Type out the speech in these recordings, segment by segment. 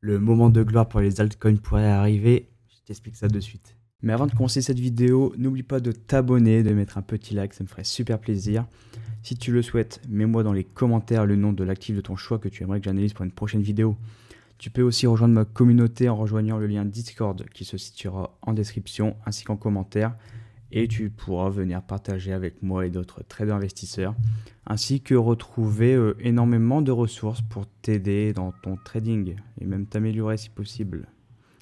Le moment de gloire pour les altcoins pourrait arriver, je t'explique ça de suite. Mais avant de commencer cette vidéo, n'oublie pas de t'abonner, de mettre un petit like, ça me ferait super plaisir. Si tu le souhaites, mets-moi dans les commentaires le nom de l'actif de ton choix que tu aimerais que j'analyse pour une prochaine vidéo. Tu peux aussi rejoindre ma communauté en rejoignant le lien Discord qui se situera en description ainsi qu'en commentaire. Et tu pourras venir partager avec moi et d'autres traders investisseurs, ainsi que retrouver énormément de ressources pour t'aider dans ton trading et même t'améliorer si possible.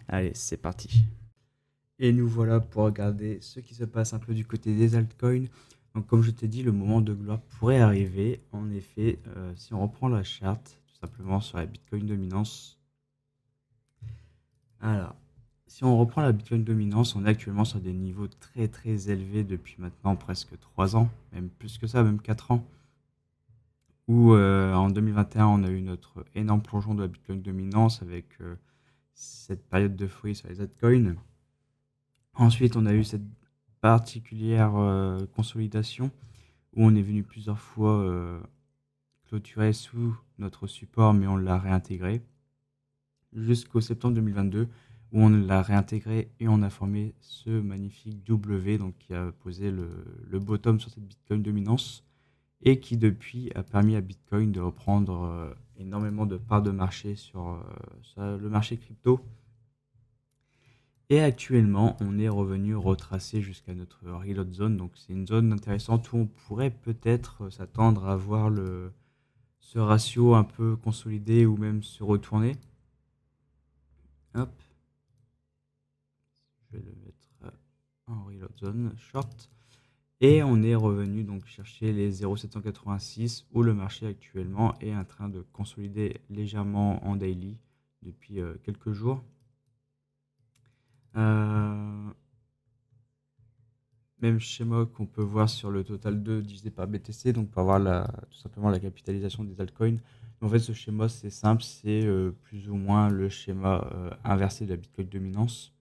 Allez, c'est parti. Et nous voilà pour regarder ce qui se passe un peu du côté des altcoins. Donc comme je t'ai dit, le moment de gloire pourrait arriver. En effet, si on reprend la charte, tout simplement sur la Bitcoin dominance. Alors, si on reprend la Bitcoin dominance, on est actuellement sur des niveaux très très élevés depuis maintenant presque 3 ans, même plus que ça, même 4 ans. Où en 2021, on a eu notre énorme plongeon de la Bitcoin dominance avec cette période de folie sur les altcoins. Ensuite, on a eu cette particulière consolidation où on est venu plusieurs fois clôturer sous notre support, mais on l'a réintégré jusqu'au septembre 2022 où on l'a réintégré et on a formé ce magnifique W donc qui a posé le bottom sur cette Bitcoin dominance et qui depuis a permis à Bitcoin de reprendre énormément de parts de marché sur le marché crypto. Et actuellement, on est revenu retracer jusqu'à notre reload zone. Donc c'est une zone intéressante où on pourrait peut-être s'attendre à voir ce ratio un peu consolidé ou même se retourner. Hop, je vais le mettre en reload zone short. Et on est revenu donc chercher les 0,786 où le marché actuellement est en train de consolider légèrement en daily depuis quelques jours. Même schéma qu'on peut voir sur le total 2 divisé par BTC, donc pour avoir tout simplement la capitalisation des altcoins. En fait, ce schéma, c'est simple, c'est plus ou moins le schéma inversé de la Bitcoin dominance.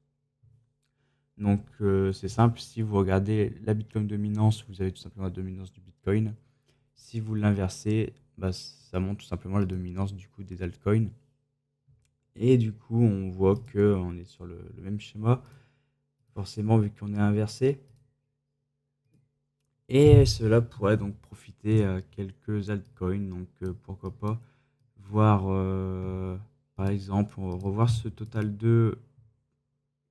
Donc c'est simple, si vous regardez la Bitcoin dominance, vous avez tout simplement la dominance du Bitcoin. Si vous l'inversez, ça montre tout simplement la dominance du coup des altcoins. Et du coup, on voit qu'on est sur le même schéma, forcément vu qu'on est inversé. Et cela pourrait donc profiter à quelques altcoins, donc pourquoi pas voir par exemple, on va revoir ce total 2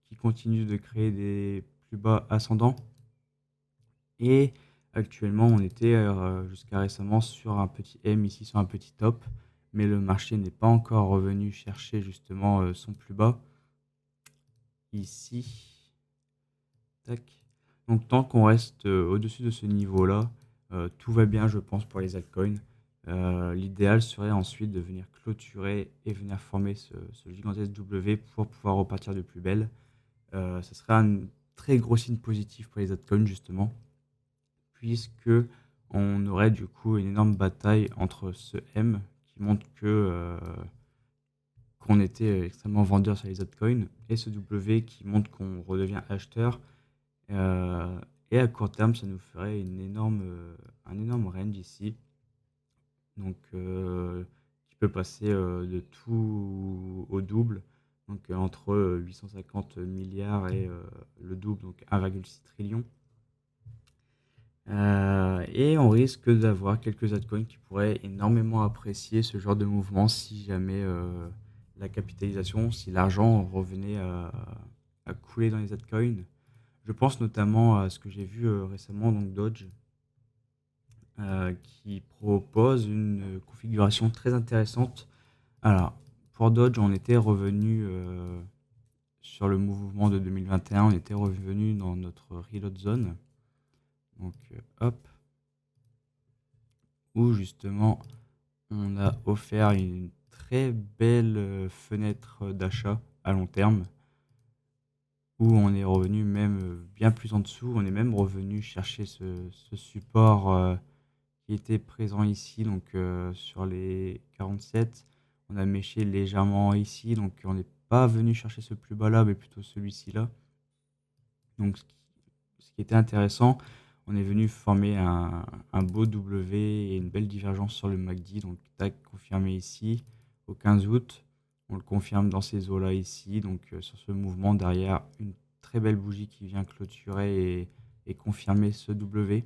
qui continue de créer des plus bas ascendants. Et actuellement, on était jusqu'à récemment sur un petit M ici, sur un petit top, mais le marché n'est pas encore revenu chercher justement son plus bas ici. Tac. Donc tant qu'on reste au-dessus de ce niveau-là, tout va bien, je pense, pour les altcoins. L'idéal serait ensuite de venir clôturer et venir former ce gigantesque W pour pouvoir repartir de plus belle. Ce serait un très gros signe positif pour les altcoins, justement, puisque on aurait du coup une énorme bataille entre ce M qui montre qu'on était extrêmement vendeur sur les altcoins et ce W qui montre qu'on redevient acheteur. Et à court terme, ça nous ferait un énorme range ici. Donc, qui peut passer de tout au double. Donc, entre 850 milliards et le double, donc 1,6 trillion. Et on risque d'avoir quelques altcoins qui pourraient énormément apprécier ce genre de mouvement si jamais la capitalisation, si l'argent revenait à couler dans les altcoins. Je pense notamment à ce que j'ai vu récemment, donc Dodge, qui propose une configuration très intéressante. Alors, pour Dodge, on était revenu sur le mouvement de 2021, on était revenu dans notre reload zone. Donc, hop, où justement on a offert une très belle fenêtre d'achat à long terme, où on est revenu même bien plus en dessous, on est même revenu chercher ce support qui était présent ici, donc sur les 47. On a méché légèrement ici, donc on n'est pas venu chercher ce plus bas là, mais plutôt celui-ci là. Donc ce qui était intéressant, on est venu former un beau W et une belle divergence sur le MACD, donc tac, confirmé ici au 15 août. On le confirme dans ces eaux-là ici, donc sur ce mouvement derrière, une très belle bougie qui vient clôturer et confirmer ce W.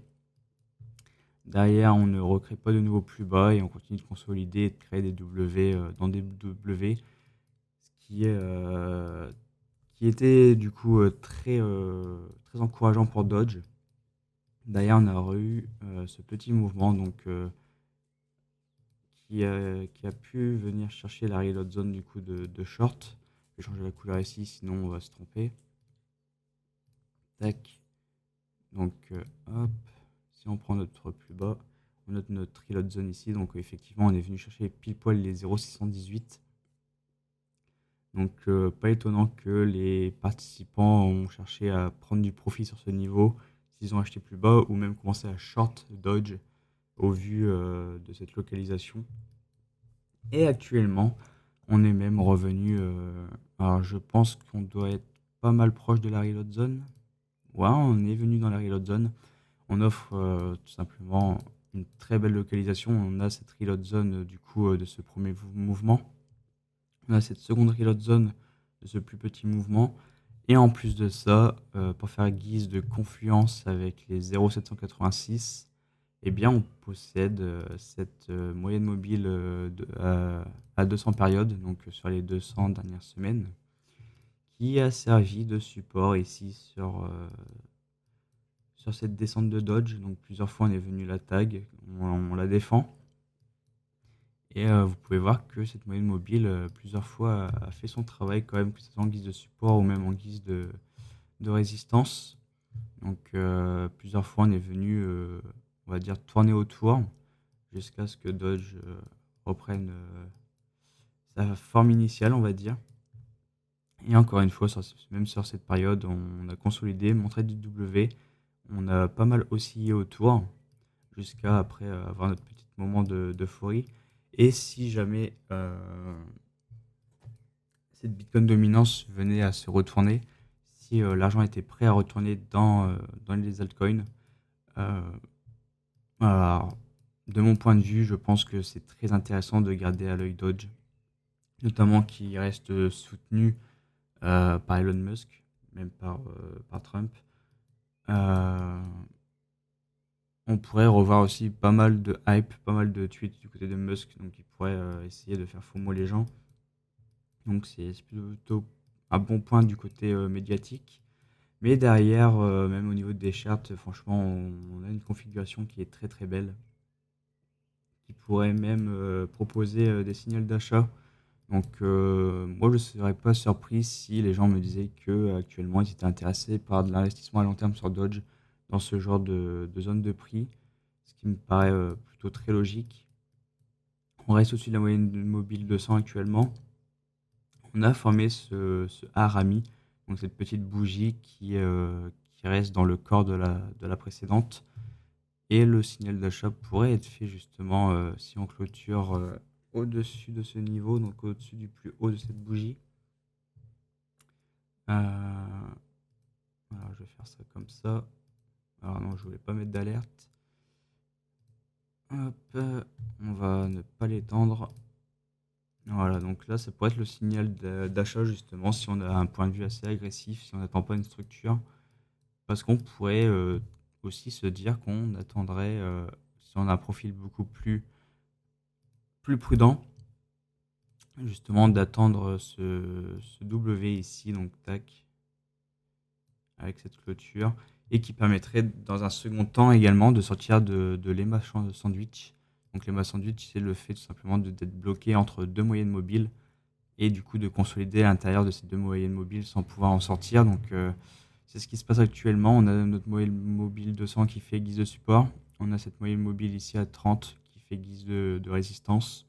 Derrière, on ne recrée pas de nouveau plus bas et on continue de consolider et de créer des W dans des W, ce qui était du coup très encourageant pour Dodge. Derrière, on a eu ce petit mouvement donc, qui a pu venir chercher la reload zone du coup de short. Je vais changer la couleur ici, sinon on va se tromper. Tac. Donc, hop, si on prend notre plus bas, on note notre reload zone ici. Donc, effectivement, on est venu chercher pile poil les 0,618. Donc, pas étonnant que les participants ont cherché à prendre du profit sur ce niveau s'ils ont acheté plus bas ou même commencé à short Dodge au vu de cette localisation. Et actuellement, on est même revenu. Alors, je pense qu'on doit être pas mal proche de la reload zone. Ouais, on est venu dans la reload zone. On offre tout simplement une très belle localisation. On a cette reload zone du coup de ce premier mouvement. On a cette seconde reload zone de ce plus petit mouvement. Et en plus de ça, pour faire guise de confluence avec les 0,786, eh bien, on possède cette moyenne mobile à 200 périodes, donc sur les 200 dernières semaines, qui a servi de support ici sur cette descente de Dodge. Donc plusieurs fois, on est venu la tag, on la défend. Et vous pouvez voir que cette moyenne mobile, plusieurs fois, a fait son travail quand même, que ce soit en guise de support ou même en guise de résistance. Donc plusieurs fois, on est venu, on va dire, tourner autour jusqu'à ce que Dodge reprenne sa forme initiale, on va dire. Et encore une fois, même sur cette période, on a consolidé, montré du W. On a pas mal oscillé autour jusqu'à après avoir notre petit moment d'euphorie. Et si jamais cette Bitcoin dominance venait à se retourner, si l'argent était prêt à retourner dans les altcoins, euh, alors, de mon point de vue, je pense que c'est très intéressant de garder à l'œil Dodge, notamment qui reste soutenu par Elon Musk, même par Trump. Euh, on pourrait revoir aussi pas mal de hype, pas mal de tweets du côté de Musk, donc il pourrait essayer de faire FOMO les gens. Donc c'est plutôt un bon point du côté médiatique. Mais derrière, même au niveau des charts, franchement, on a une configuration qui est très très belle, qui pourrait même proposer des signaux d'achat. Donc moi je ne serais pas surpris si les gens me disaient que actuellement ils étaient intéressés par de l'investissement à long terme sur Dodge dans ce genre de zone de prix, ce qui me paraît plutôt très logique. On reste au-dessus de la moyenne mobile 200 actuellement. On a formé ce harami, donc cette petite bougie qui reste dans le corps de la précédente. Et le signal d'achat pourrait être fait justement si on clôture au-dessus de ce niveau, donc au-dessus du plus haut de cette bougie. Alors je vais faire ça comme ça. Alors non, je voulais pas mettre d'alerte. Hop, on va ne pas l'étendre. Voilà, donc là, ça pourrait être le signal d'achat justement si on a un point de vue assez agressif, si on n'attend pas une structure. Parce qu'on pourrait aussi se dire qu'on attendrait, si on a un profil beaucoup plus prudent, justement d'attendre ce W ici, donc tac, avec cette clôture, et qui permettrait dans un second temps également de sortir de l'EMA sandwich. Donc l'EMA sandwich, c'est le fait tout simplement d'être bloqué entre deux moyennes mobiles et du coup de consolider à l'intérieur de ces deux moyennes mobiles sans pouvoir en sortir. Donc c'est ce qui se passe actuellement. On a notre moyenne mobile 200 qui fait guise de support. On a cette moyenne mobile ici à 30 qui fait guise de résistance.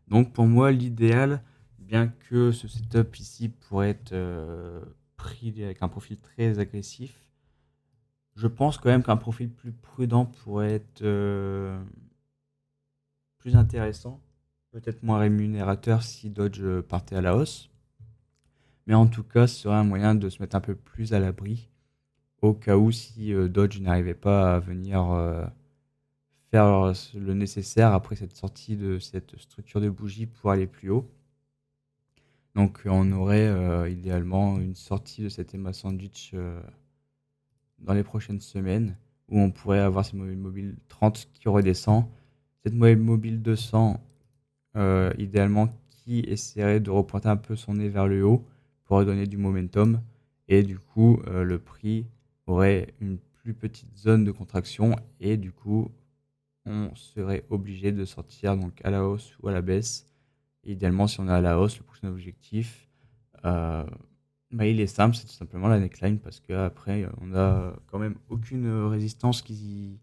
Donc pour moi, l'idéal, bien que ce setup ici pourrait être pris avec un profil très agressif, je pense quand même qu'un profil plus prudent pourrait être plus intéressant, peut-être moins rémunérateur si Dodge partait à la hausse. Mais en tout cas, ce serait un moyen de se mettre un peu plus à l'abri au cas où si Dodge n'arrivait pas à venir faire le nécessaire après cette sortie de cette structure de bougie pour aller plus haut. Donc on aurait idéalement une sortie de cet Emma Sandwich dans les prochaines semaines où on pourrait avoir cette mobile mobile 30 qui redescend. Cette mobile mobile 200, idéalement, qui essaierait de repointer un peu son nez vers le haut pour redonner du momentum. Et du coup, le prix aurait une plus petite zone de contraction et du coup, on serait obligé de sortir donc à la hausse ou à la baisse. Et idéalement, si on est à la hausse, le prochain objectif, euh, bah, il est simple, c'est tout simplement la neckline parce qu'après, on a quand même aucune résistance qui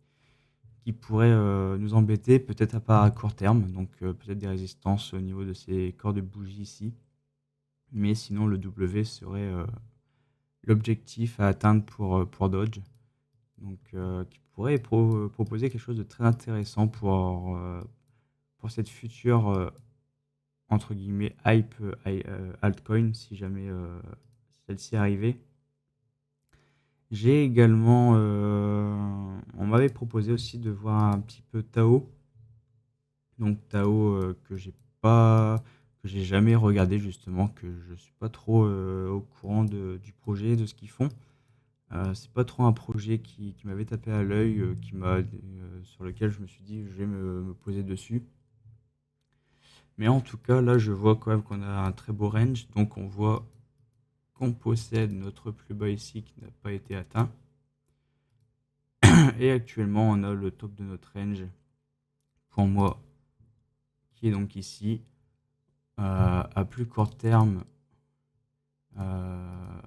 pourrait nous embêter, peut-être à part à court terme, donc peut-être des résistances au niveau de ces corps de bougie ici. Mais sinon, le W serait l'objectif à atteindre pour Dodge, donc qui pourrait proposer quelque chose de très intéressant pour cette future entre guillemets hype altcoin si jamais celle-ci arrivait. J'ai également, on m'avait proposé aussi de voir un petit peu Tao. Donc Tao que j'ai jamais regardé justement, que je suis pas trop au courant du projet, de ce qu'ils font. C'est pas trop un projet qui m'avait tapé à l'œil, sur lequel je me suis dit je vais me poser dessus. Mais en tout cas, là, je vois quand même qu'on a un très beau range. Donc on voit qu'on possède notre plus bas ici qui n'a pas été atteint. Et actuellement, on a le top de notre range pour moi qui est donc ici. À plus court terme, euh,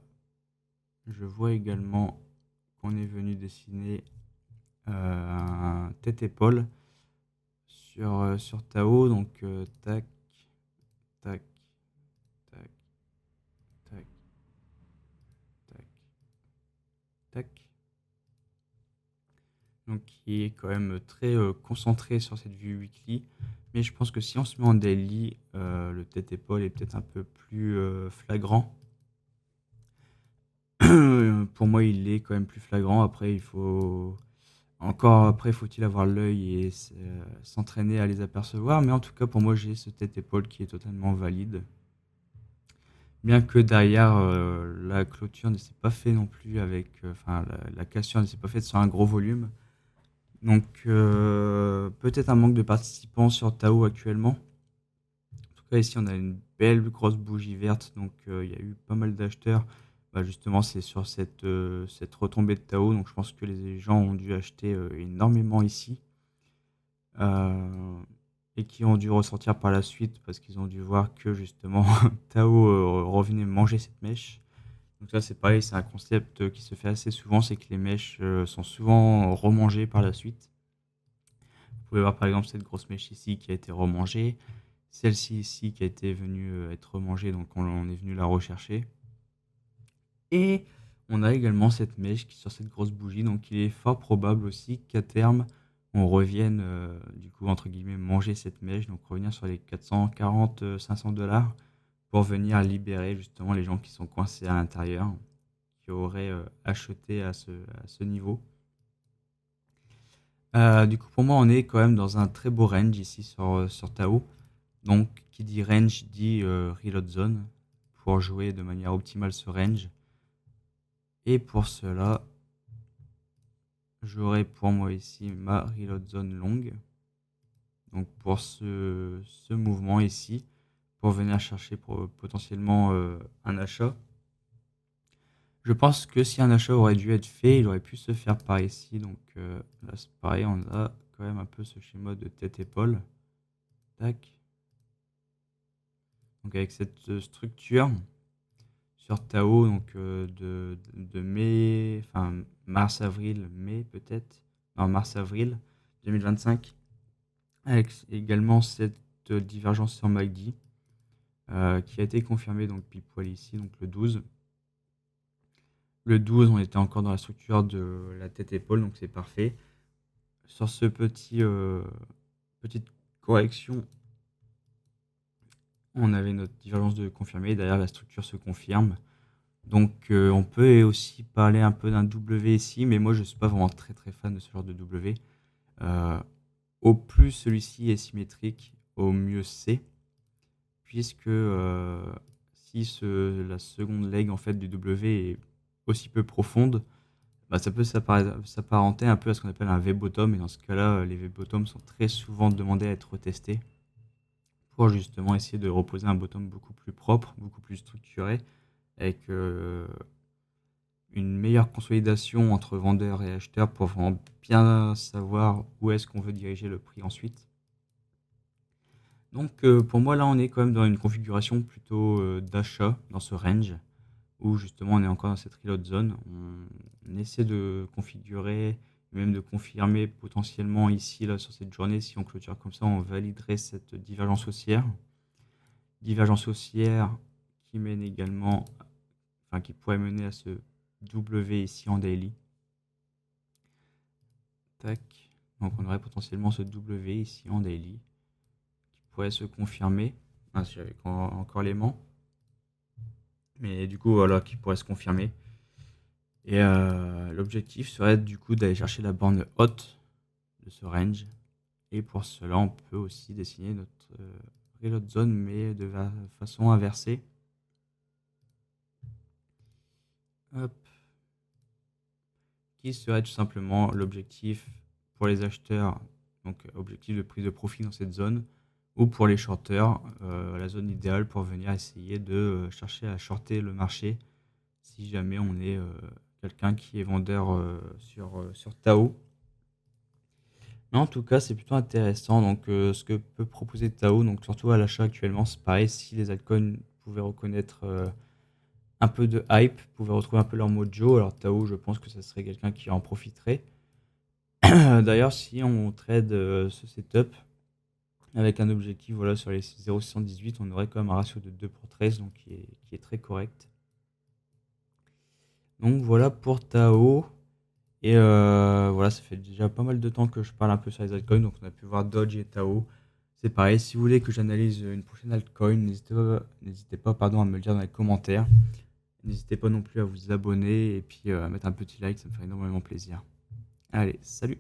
je vois également qu'on est venu dessiner un tête-épaule sur Tao. Donc tac, tac, tac, tac, tac, tac. Donc qui est quand même très concentré sur cette vue weekly. Mais je pense que si on se met en daily, le tête-épaule est peut-être un peu plus flagrant. Pour moi, il est quand même plus flagrant. Après, faut-il avoir l'œil et s'entraîner à les apercevoir. Mais en tout cas, pour moi, j'ai ce tête-épaule qui est totalement valide. Bien que derrière, la clôture ne s'est pas fait non plus avec, enfin, la cassure ne s'est pas faite sur un gros volume. Donc, peut-être un manque de participants sur Tao actuellement. En tout cas, ici, on a une belle grosse bougie verte. Donc, il y a eu pas mal d'acheteurs. Bah, justement, c'est sur cette retombée de Tao. Donc, je pense que les gens ont dû acheter énormément ici. euh, et qui ont dû ressortir par la suite parce qu'ils ont dû voir que justement Tao revenait manger cette mèche. Donc ça c'est pareil, c'est un concept qui se fait assez souvent, c'est que les mèches sont souvent remangées par la suite. Vous pouvez voir par exemple cette grosse mèche ici qui a été remangée, celle-ci ici qui a été venue être remangée, donc on est venu la rechercher. Et on a également cette mèche qui sur cette grosse bougie, donc il est fort probable aussi qu'à terme on revienne du coup entre guillemets manger cette mèche, donc revenir sur les 440 $500 pour venir libérer justement les gens qui sont coincés à l'intérieur, qui auraient acheté à ce niveau. Du coup pour moi on est quand même dans un très beau range ici sur Tao. Donc qui dit range dit reload zone pour jouer de manière optimale ce range. Et pour cela, j'aurai pour moi ici ma reload zone longue. Donc pour ce mouvement ici, pour venir chercher potentiellement un achat. Je pense que si un achat aurait dû être fait, il aurait pu se faire par ici. Donc là c'est pareil, on a quand même un peu ce schéma de tête-épaule. Tac. Donc avec cette structure sur Tao, donc de mai, enfin mars-avril, mai peut-être, non mars-avril 2025, avec également cette divergence sur MACD qui a été confirmée donc pile poil ici, donc le 12. Le 12, on était encore dans la structure de la tête-épaule, donc c'est parfait. Sur ce petite correction, on avait notre divergence de confirmée, derrière la structure se confirme. Donc on peut aussi parler un peu d'un W ici, mais moi je ne suis pas vraiment très très fan de ce genre de W. Euh, Au plus celui-ci est symétrique, au mieux c'est, puisque si la seconde leg en fait du W est aussi peu profonde, bah, ça peut s'apparenter un peu à ce qu'on appelle un V-bottom, et dans ce cas-là, les V-bottoms sont très souvent demandés à être retestés pour justement essayer de reposer un bottom beaucoup plus propre, beaucoup plus structuré, avec une meilleure consolidation entre vendeurs et acheteurs pour vraiment bien savoir où est-ce qu'on veut diriger le prix ensuite. Donc pour moi là on est quand même dans une configuration plutôt d'achat dans ce range où justement on est encore dans cette reload zone. On essaie de configurer, même de confirmer potentiellement ici là sur cette journée, si on clôture comme ça, on validerait cette divergence haussière. Divergence haussière qui mène également, enfin qui pourrait mener à ce W ici en daily. Tac. Donc on aurait potentiellement ce W ici en daily qui pourrait se confirmer. Ah, avec encore l'aimant. Mais du coup voilà, qui pourrait se confirmer. Et l'objectif serait du coup d'aller chercher la borne haute de ce range. Et pour cela, on peut aussi dessiner notre reload zone, mais de façon inversée. Hop. Qui serait tout simplement l'objectif pour les acheteurs, donc objectif de prise de profit dans cette zone, ou pour les shorters, la zone idéale pour venir essayer de chercher à shorter le marché si jamais on est quelqu'un qui est vendeur sur Tao. Mais en tout cas, c'est plutôt intéressant. Donc, ce que peut proposer Tao, donc surtout à l'achat actuellement, c'est pareil. Si les altcoins pouvaient reconnaître un peu de hype, pouvaient retrouver un peu leur mojo, alors Tao, je pense que ça serait quelqu'un qui en profiterait. D'ailleurs, si on trade ce setup avec un objectif voilà, sur les 0,618, on aurait quand même un ratio de 2 pour 13, donc qui est très correct. Donc voilà pour Tao. Et voilà, ça fait déjà pas mal de temps que je parle un peu sur les altcoins, donc on a pu voir Dodge et Tao. C'est pareil, si vous voulez que j'analyse une prochaine altcoin, n'hésitez pas à me le dire dans les commentaires. N'hésitez pas non plus à vous abonner et puis à mettre un petit like, ça me ferait énormément plaisir. Allez, salut!